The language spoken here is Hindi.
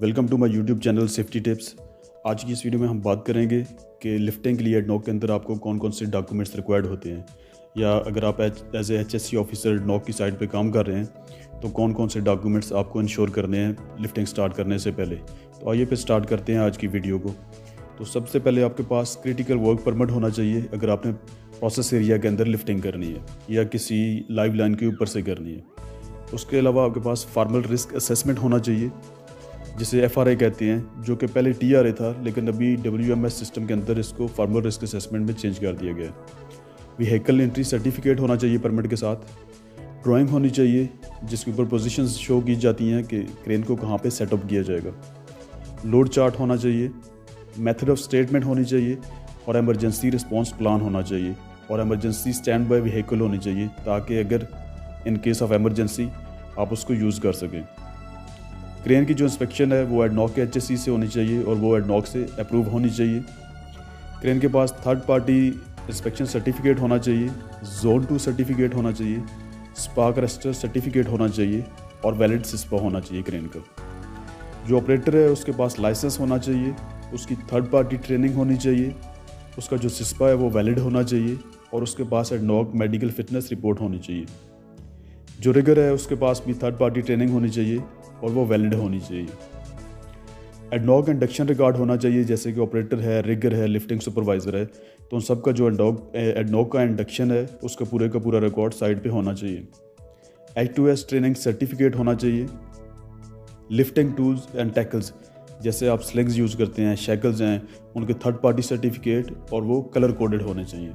Welcome to my YouTube channel safety tips. आज की इस वीडियो में हम बात करेंगे कि लिफ्टिंग के लिए एडनॉक के अंदर आपको कौन कौन से डॉक्यूमेंट्स रिक्वायर्ड होते हैं, या अगर आप as a HSC officer ADNOC की साइड पे काम कर रहे हैं तो कौन कौन से डॉक्यूमेंट्स आपको इंश्योर करने हैं लिफ्टिंग स्टार्ट करने से पहले। तो आइए फिर स्टार्ट करते हैं आज की वीडियो को। तो सबसे पहले आपके पास क्रिटिकल वर्क परमिट होना चाहिए अगर आपने प्रोसेस एरिया के अंदर लिफ्टिंग करनी है या किसी लाइव लाइन के ऊपर से करनी है। उसके अलावा आपके पास फार्मल रिस्क असेसमेंट होना चाहिए जिसे FRA कहते हैं, जो कि पहले TRA था लेकिन अभी WMS सिस्टम के अंदर इसको फार्मल रिस्क असेसमेंट में चेंज कर दिया गया है। व्हीकल एंट्री सर्टिफिकेट होना चाहिए परमिट के साथ। ड्राइंग होनी चाहिए जिसके ऊपर पोजीशंस शो की जाती हैं कि क्रेन को कहाँ पे सेटअप किया जाएगा। लोड चार्ट होना चाहिए, मेथड ऑफ स्टेटमेंट होनी चाहिए और एमरजेंसी रिस्पॉन्स प्लान होना चाहिए और एमरजेंसी स्टैंड बाय व्हीकल होनी चाहिए ताकि अगर इन केस ऑफ एमरजेंसी आप उसको यूज़ कर सकें। क्रेन की जो इंस्पेक्शन है वो एडनॉक के HSC से होनी चाहिए और वो एडनॉक से अप्रूव होनी चाहिए। क्रेन के पास थर्ड पार्टी इंस्पेक्शन सर्टिफिकेट होना चाहिए, जोन 2 सर्टिफिकेट होना चाहिए, स्पार्क रजिस्टर सर्टिफिकेट होना चाहिए और वैलिड सिस्पा होना चाहिए। क्रेन का जो ऑपरेटर है उसके पास लाइसेंस होना चाहिए, उसकी थर्ड पार्टी ट्रेनिंग होनी चाहिए, उसका जो सिस्पा है वो वैलिड होना चाहिए और उसके पास एडनॉक मेडिकल फिटनेस रिपोर्ट होनी चाहिए। जो रिगर है उसके पास भी थर्ड पार्टी ट्रेनिंग होनी चाहिए और वो वैलिड होनी चाहिए। एडनॉक इंडक्शन रिकॉर्ड होना चाहिए, जैसे कि ऑपरेटर है, रिगर है, लिफ्टिंग सुपरवाइज़र है, तो उन सब का जो एडनॉक का इंडक्शन है उसका पूरे का पूरा रिकॉर्ड साइड पे होना चाहिए। H2S ट्रेनिंग सर्टिफिकेट होना चाहिए। लिफ्टिंग टूल्स एंड टैकल्स, जैसे आप स्लिंग्स यूज़ करते हैं, शैकल्स हैं, उनके थर्ड पार्टी सर्टिफिकेट और वो कलर कोडेड होने चाहिए।